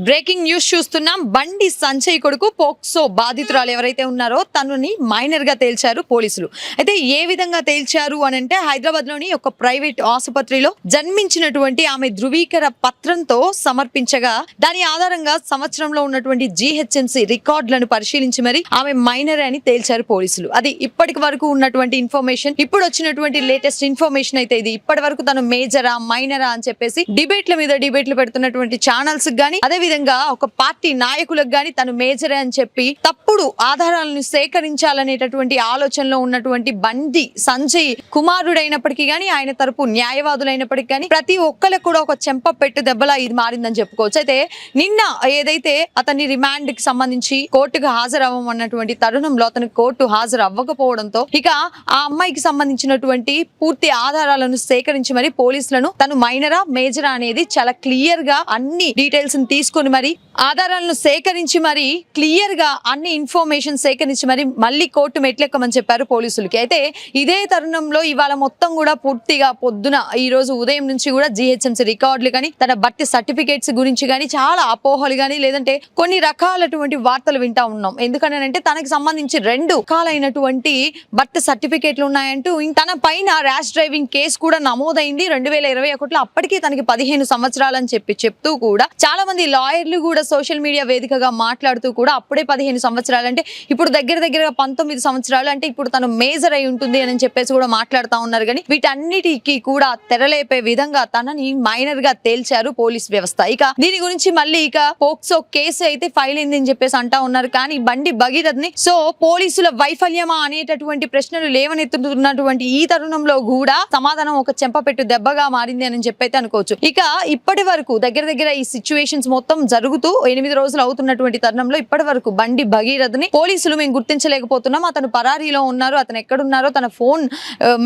Breaking news చూస్తున్నాం. బండి సంజయ్ కొడుకు POCSO బాధితురాలు ఎవరైతే ఉన్నారో తనని మైనర్ గా తేల్చారు పోలీసులు. అయితే ఏ విధంగా తేల్చారు అని అంటే హైదరాబాద్ లోని ఒక ప్రైవేట్ ఆసుపత్రిలో జన్మించినటువంటి ఆమె ధృవీకర పత్రంతో సమర్పించగా దాని ఆధారంగా సంవత్సరంలో ఉన్నటువంటి జీహెచ్ఎంసీ రికార్డులను పరిశీలించి మరి ఆమె మైనర్ అని తేల్చారు పోలీసులు. అది ఇప్పటి వరకు ఉన్నటువంటి ఇన్ఫర్మేషన్. ఇప్పుడు వచ్చినటువంటి లేటెస్ట్ ఇన్ఫర్మేషన్ అయితే ఇది. ఇప్పటి వరకు తను మేజరా మైనరా అని చెప్పేసి డిబేట్ల మీద డిబేట్లు పెడుతున్నటువంటి ఛానల్స్ గానీ అదే విధంగా ఒక పార్టీ నాయకులకు గాని తను మేజరే అని చెప్పి తప్పుడు ఆధారాలను సేకరించాలనేటటువంటి ఆలోచనలో ఉన్నటువంటి బండి సంజయ్ కుమారుడైనప్పటికీ గానీ ఆయన తరపు న్యాయవాదులైనప్పటికీ గానీ ప్రతి ఒక్కరికి కూడా ఒక చెంప పెట్టు దెబ్బలా ఇది మారిందని చెప్పుకోవచ్చు. అయితే నిన్న ఏదైతే అతన్ని రిమాండ్ కి సంబంధించి కోర్టుకు హాజరవ్వమన్నటువంటి తరుణంలో అతను కోర్టు హాజరు అవ్వకపోవడంతో ఇక ఆ అమ్మాయికి సంబంధించినటువంటి పూర్తి ఆధారాలను సేకరించి మరి పోలీసులను తను మైనరా మేజరా అనేది చాలా క్లియర్ గా అన్ని డీటెయిల్స్ తీసుకొని మరి ఆధారాలను సేకరించి మరి క్లియర్ గా అన్ని ఇన్ఫర్మేషన్ సేకరించి మరి మళ్ళీ కోర్టు మెట్లెక్కమని చెప్పారు పోలీసులకి. అయితే ఇదే తరుణంలో ఇవాళ మొత్తం కూడా పూర్తిగా పొద్దున ఈ రోజు ఉదయం నుంచి కూడా జీహెచ్ఎంసీ రికార్డులు కానీ తన బర్త్ సర్టిఫికేట్స్ గురించి కానీ చాలా అపోహలు కానీ లేదంటే కొన్ని రకాలటువంటి వార్తలు వింటా ఉన్నాం. ఎందుకంటే తనకి సంబంధించి 2 రకాలైనటువంటి బర్త్ సర్టిఫికేట్లు ఉన్నాయంటూ తన పైన ర్యాష్ డ్రైవింగ్ కేసు కూడా నమోదైంది 2021లో. అప్పటికే తనకి 15 సంవత్సరాలు అని చెప్తూ కూడా చాలా మంది లాయర్లు కూడా సోషల్ మీడియా వేదికగా మాట్లాడుతూ కూడా అప్పుడే 15 సంవత్సరాలు అంటే ఇప్పుడు దగ్గరగా 19 సంవత్సరాలు అంటే ఇప్పుడు తను మేజర్ అయి ఉంటుంది అని చెప్పేసి కూడా మాట్లాడుతూ ఉన్నారు. కానీ వీటన్నిటికీ కూడా తెరలేపే విధంగా తనని మైనర్ గా తేల్చారు పోలీస్ వ్యవస్థ. ఇక దీని గురించి మళ్ళీ ఇక పోక్సో కేసు అయితే ఫైల్ అయింది అని చెప్పేసి అంటా ఉన్నారు. కానీ బండి భగీరథ్ని పోలీసుల వైఫల్యమా అనేటటువంటి ప్రశ్నలు లేవనెత్తుతున్నటువంటి ఈ తరుణంలో కూడా సమాధానం ఒక చెంపపెట్టు దెబ్బగా మారింది అని చెప్పైతే అనుకోవచ్చు. ఇక ఇప్పటి వరకు దగ్గర ఈ సిచ్యువేషన్స్ మొత్తం జరుగుతూ 8 రోజులు అవుతున్నటువంటి తరుణంలో ఇప్పటి వరకు బండి భగీరథ్ని పోలీసులు మేము గుర్తించలేకపోతున్నాం. అతను పరారీలో ఉన్నారు, అతను ఎక్కడున్నారో తన ఫోన్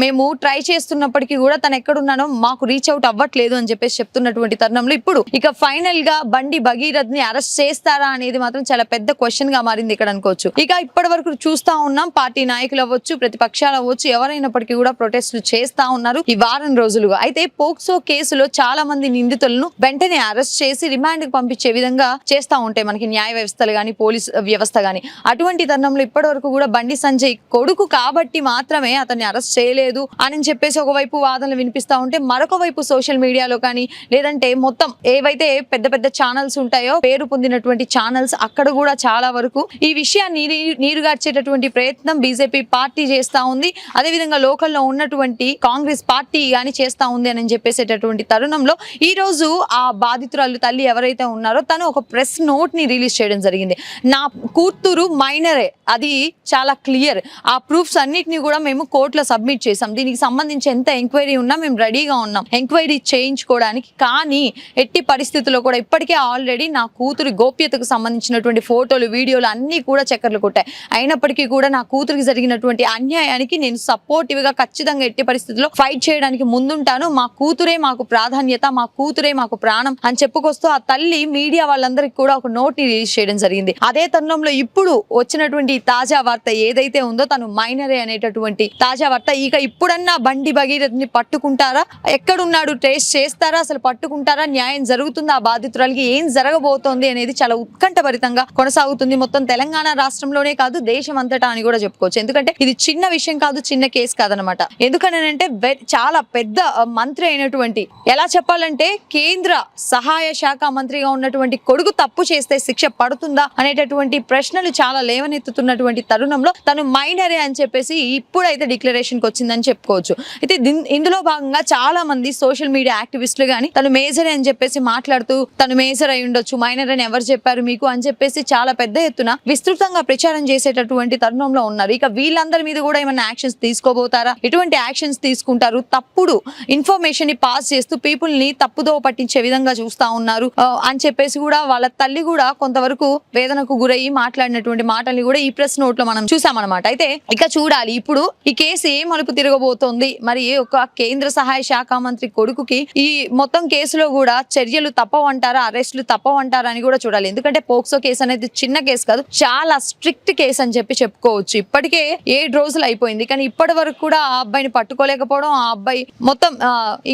మేము ట్రై చేస్తున్నప్పటికీ కూడా తను ఎక్కడున్నానో మాకు రీచ్ అవుట్ అవ్వట్లేదు అని చెప్పేసి చెప్తున్నటువంటి తరుణంలో ఇప్పుడు ఇక ఫైనల్ గా బండి భగీరథ్ని అరెస్ట్ చేస్తారా అనేది మాత్రం చాలా పెద్ద క్వశ్చన్ గా మారింది ఇక్కడ అనుకోవచ్చు. ఇక ఇప్పటి వరకు చూస్తా ఉన్నాం పార్టీ నాయకులు అవ్వచ్చు, ప్రతిపక్షాలు అవ్వచ్చు, ఎవరైనప్పటికీ కూడా ప్రొటెస్టులు చేస్తా ఉన్నారు ఈ వారం రోజులుగా. అయితే పోక్సో కేసులో చాలా మంది నిందితులను వెంటనే అరెస్ట్ చేసి రిమాండ్ కి పంపించే విధంగా చేస్తా ఉంటాయి మనకి న్యాయ వ్యవస్థలు గానీ పోలీస్ వ్యవస్థ గానీ. అటువంటి తరుణంలో ఇప్పటి వరకు కూడా బండి సంజయ్ కొడుకు కాబట్టి మాత్రమే అతన్ని అరెస్ట్ చేయలేదు అని చెప్పేసి ఒకవైపు వాదనలు వినిపిస్తా ఉంటే మరొక వైపు సోషల్ మీడియాలో కానీ లేదంటే మొత్తం ఏవైతే పెద్ద ఛానల్స్ ఉంటాయో పేరు పొందినటువంటి ఛానల్స్ అక్కడ కూడా చాలా వరకు ఈ విషయాన్ని నీరుగార్చేటటువంటి ప్రయత్నం బీజేపీ పార్టీ చేస్తా ఉంది. అదేవిధంగా లోకల్లో ఉన్నటువంటి కాంగ్రెస్ పార్టీ గానీ చేస్తా ఉంది అని చెప్పేసేటటువంటి తరుణంలో ఈ రోజు ఆ బాధితురాలు తల్లి ఎవరైతే ఉన్నారో తను ఒక ప్రెస్ నోట్ ని రిలీజ్ చేయడం జరిగింది. నా కూతురు మైనరే, అది చాలా క్లియర్, ఆ ప్రూఫ్స్ అన్నిటిని కూడా మేము కోర్టులో సబ్మిట్ చేసాం, దీనికి సంబంధించి ఎంత ఎంక్వైరీ ఉన్నా మేము రెడీగా ఉన్నాం ఎంక్వైరీ చేయించుకోవడానికి. కానీ ఎట్టి పరిస్థితుల్లో కూడా ఇప్పటికే ఆల్రెడీ నా కూతురి గోప్యతకు సంబంధించినటువంటి ఫోటోలు వీడియోలు అన్ని కూడా చక్కర్లు కొట్టాయి. అయినప్పటికీ కూడా నా కూతురికి జరిగినటువంటి అన్యాయానికి నేను సపోర్టివ్ గా ఖచ్చితంగా ఎట్టి పరిస్థితుల్లో ఫైట్ చేయడానికి ముందుంటాను. మా కూతురే మాకు ప్రాధాన్యత, మా కూతురే మాకు ప్రాణం అని చెప్పుకొస్తూ ఆ తల్లి మీడియా వాళ్ళందరికీ కూడా ఒక నోట్ ని రిలీజ్ చేయడం జరిగింది. అదే తరుణంలో ఇప్పుడు వచ్చినటువంటి తాజా వార్త ఏదైతే ఉందో తను మైనరే అనేటటువంటి తాజా వార్త. ఇక ఇప్పుడన్నా బండి భగీరథ్ని పట్టుకుంటారా, ఎక్కడున్నాడు ట్రేస్ చేస్తారా, అసలు పట్టుకుంటారా, న్యాయం జరుగుతుందా, ఆ బాధితురాలకి ఏం జరగబోతోంది అనేది చాలా ఉత్కంఠభరితంగా కొనసాగుతుంది. మొత్తం తెలంగాణ రాష్ట్రంలోనే కాదు దేశం అంతటా అని కూడా చెప్పుకోవచ్చు. ఎందుకంటే ఇది చిన్న విషయం కాదు, చిన్న కేసు కాదనమాట. ఎందుకనంటే చాలా పెద్ద మంత్రి అయినటువంటి, ఎలా చెప్పాలంటే కేంద్ర సహాయ శాఖ మంత్రిగా ఉన్నటువంటి కొడుకు తప్పు చేస్తే శిక్ష పడుతుందా అనేటటువంటి ప్రశ్నలు చాలా లేవనెత్తుతున్నటువంటి తరుణంలో తను మైనరే అని చెప్పేసి ఇప్పుడైతే డిక్లరేషన్ కి వచ్చిందని చెప్పుకోవచ్చు. అయితే ఇందులో భాగంగా చాలా మంది సోషల్ మీడియా యాక్టివిస్టులు గానీ తను మేజరే అని చెప్పేసి మాట్లాడుతూ తను మేజర్ అయి ఉండొచ్చు, మైనర్ అని ఎవరు చెప్పారు మీకు అని చెప్పేసి చాలా పెద్ద ఎత్తున విస్తృతంగా ప్రచారం చేసేటటువంటి తరుణంలో ఉన్నారు. ఇక వీళ్ళందరి మీద కూడా ఏమైనా యాక్షన్స్ తీసుకోబోతారా, ఎటువంటి యాక్షన్స్ తీసుకుంటారు, తప్పుడు ఇన్ఫర్మేషన్ ని పాస్ చేస్తూ పీపుల్ ని తప్పుదో పట్టించే విధంగా చూస్తా ఉన్నారు అని చెప్పేసి కూడా వాళ్ళ తల్లి కూడా కొంతవరకు వేదనకు గురయ్యి మాట్లాడినటువంటి మాటల్ని కూడా ఈ ప్రెస్ నోట్ లో మనం చూసామన్నమాట. అయితే ఇక చూడాలి ఇప్పుడు ఈ కేసు ఏ మలుపు తిరగబోతోంది. మరి ఒక కేంద్ర సహాయ శాఖ మంత్రి కొడుకుకి ఈ మొత్తం కేసులో కూడా చర్యలు తప్పవంటారా, అరెస్టులు తప్పవంటారా అని కూడా చూడాలి. ఎందుకంటే పోక్సో కేసు అనేది చిన్న కేసు కాదు, చాలా స్ట్రిక్ట్ కేసు అని చెప్పుకోవచ్చు. ఇప్పటికే 7 రోజులు అయిపోయింది, కానీ ఇప్పటి వరకు కూడా ఆ అబ్బాయిని పట్టుకోలేకపోవడం, ఆ అబ్బాయి మొత్తం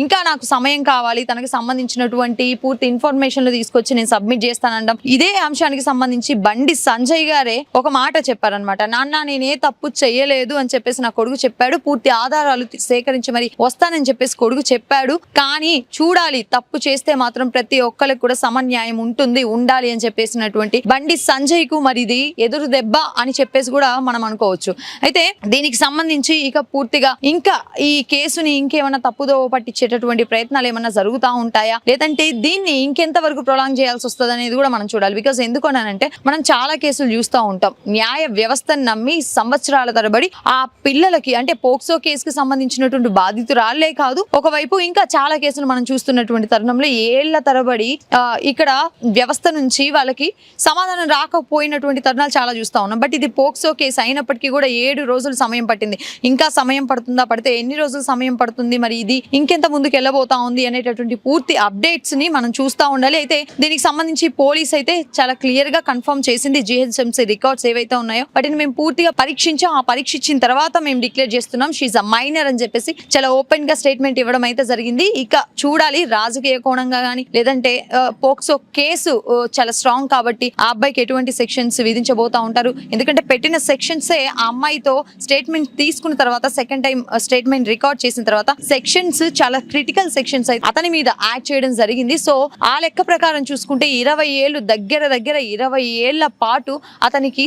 ఇంకా నాకు సమయం కావాలి, తనకి సంబంధించినటువంటి పూర్తి ఇన్ఫర్మేషన్లు తీసుకొచ్చి తీసుకొచ్చి నేను సబ్మిట్ చేస్తానడం. ఇదే అంశానికి సంబంధించి బండి సంజయ్ గారే ఒక మాట చెప్పారనమాట. నాన్న నేనే తప్పు చెయ్యలేదు అని చెప్పేసి నా కొడుకు చెప్పాడు, పూర్తి ఆధారాలు సేకరించి మరి వస్తానని చెప్పేసి కొడుకు చెప్పాడు. కానీ చూడాలి, తప్పు చేస్తే మాత్రం ప్రతి ఒక్కరికి కూడా సమన్యాయం ఉండాలి అని చెప్పేసినటువంటి బండి సంజయ్ కు మరి ఇది ఎదురు దెబ్బ అని చెప్పేసి కూడా మనం అనుకోవచ్చు. అయితే దీనికి సంబంధించి ఇక పూర్తిగా ఇంకా ఈ కేసుని ఇంకేమైనా తప్పుదో పట్టించేటటువంటి ప్రయత్నాలు ఏమైనా జరుగుతూ ఉంటాయా, లేదంటే దీన్ని ఇంకెంత వరకు ప్రొలాంగ్ చేయాల్సి వస్తుంది అనేది కూడా మనం చూడాలి. బికాస్ ఎందుకనంటే మనం చాలా కేసులు చూస్తూ ఉంటాం, న్యాయ వ్యవస్థను నమ్మి సంవత్సరాల తరబడి ఆ పిల్లలకి అంటే పోక్సో కేసుకి సంబంధించినటువంటి బాధితురాళ్లే కాదు, ఒకవైపు ఇంకా చాలా కేసులు మనం చూస్తున్నటువంటి తరుణంలో ఏళ్ల తరబడి ఇక్కడ వ్యవస్థ నుంచి వాళ్ళకి సమాధానం రాకపోయినటువంటి తరుణాలు చాలా చూస్తా ఉన్నాం. బట్ ఇది పోక్సో కేసు అయినప్పటికీ కూడా 7 రోజులు సమయం పట్టింది. ఇంకా సమయం పడుతుందా, పడితే ఎన్ని రోజులు సమయం పడుతుంది, మరి ఇది ఇంకెంత ముందుకు వెళ్ళబోతా ఉంది అనేటటువంటి పూర్తి అప్డేట్స్ ని మనం చూస్తూ ఉండాలి. అయితే దీనికి సంబంధించి పోలీస్ అయితే చాలా క్లియర్ గా కన్ఫర్మ్ చేసింది, GHMC రికార్డ్స్ ఏవైతే ఉన్నాయో వాటిని మేము పూర్తిగా పరీక్షించాం. ఆ పరీక్షించిన తర్వాత మేము డిక్లేర్ చేస్తున్నాం షీఈ్ అ మైనర్ అని చెప్పేసి చాలా ఓపెన్ గా స్టేట్మెంట్ ఇవ్వడం అయితే జరిగింది. ఇక చూడాలి రాజకీయ కోణంగా కానీ లేదంటే పోక్సో కేసు చాలా స్ట్రాంగ్ కాబట్టి ఆ అబ్బాయికి ఎటువంటి సెక్షన్స్ విధించబోతా ఉంటారు. ఎందుకంటే పెట్టిన సెక్షన్సే ఆ అమ్మాయితో స్టేట్మెంట్ తీసుకున్న తర్వాత సెకండ్ టైం స్టేట్మెంట్ రికార్డ్ చేసిన తర్వాత సెక్షన్స్ చాలా క్రిటికల్ సెక్షన్స్ అయితే అతని మీద యాడ్ చేయడం జరిగింది. సో ఆ లెక్క ప్రకారం చూసుకుంటే 20 ఏళ్ళు దగ్గర 20 ఏళ్ల పాటు అతనికి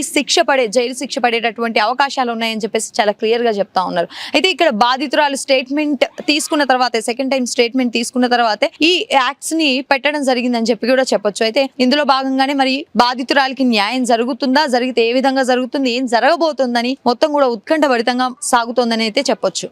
జైలు శిక్ష పడేటటువంటి అవకాశాలు ఉన్నాయని చెప్పేసి చాలా క్లియర్ గా చెప్తా ఉన్నారు. అయితే ఇక్కడ బాధితురాలు స్టేట్మెంట్ తీసుకున్న తర్వాత సెకండ్ టైం స్టేట్మెంట్ తీసుకున్న తర్వాతే ఈ యాక్ట్స్ ని పెట్టడం జరిగిందని చెప్పి కూడా చెప్పొచ్చు. అయితే ఇందులో భాగంగానే మరి బాధితురాలకి న్యాయం జరుగుతుందా, జరిగితే ఏ విధంగా జరుగుతుంది, ఏం జరగబోతుందని మొత్తం కూడా ఉత్కంఠభరితంగా సాగుతోందని అయితే చెప్పొచ్చు.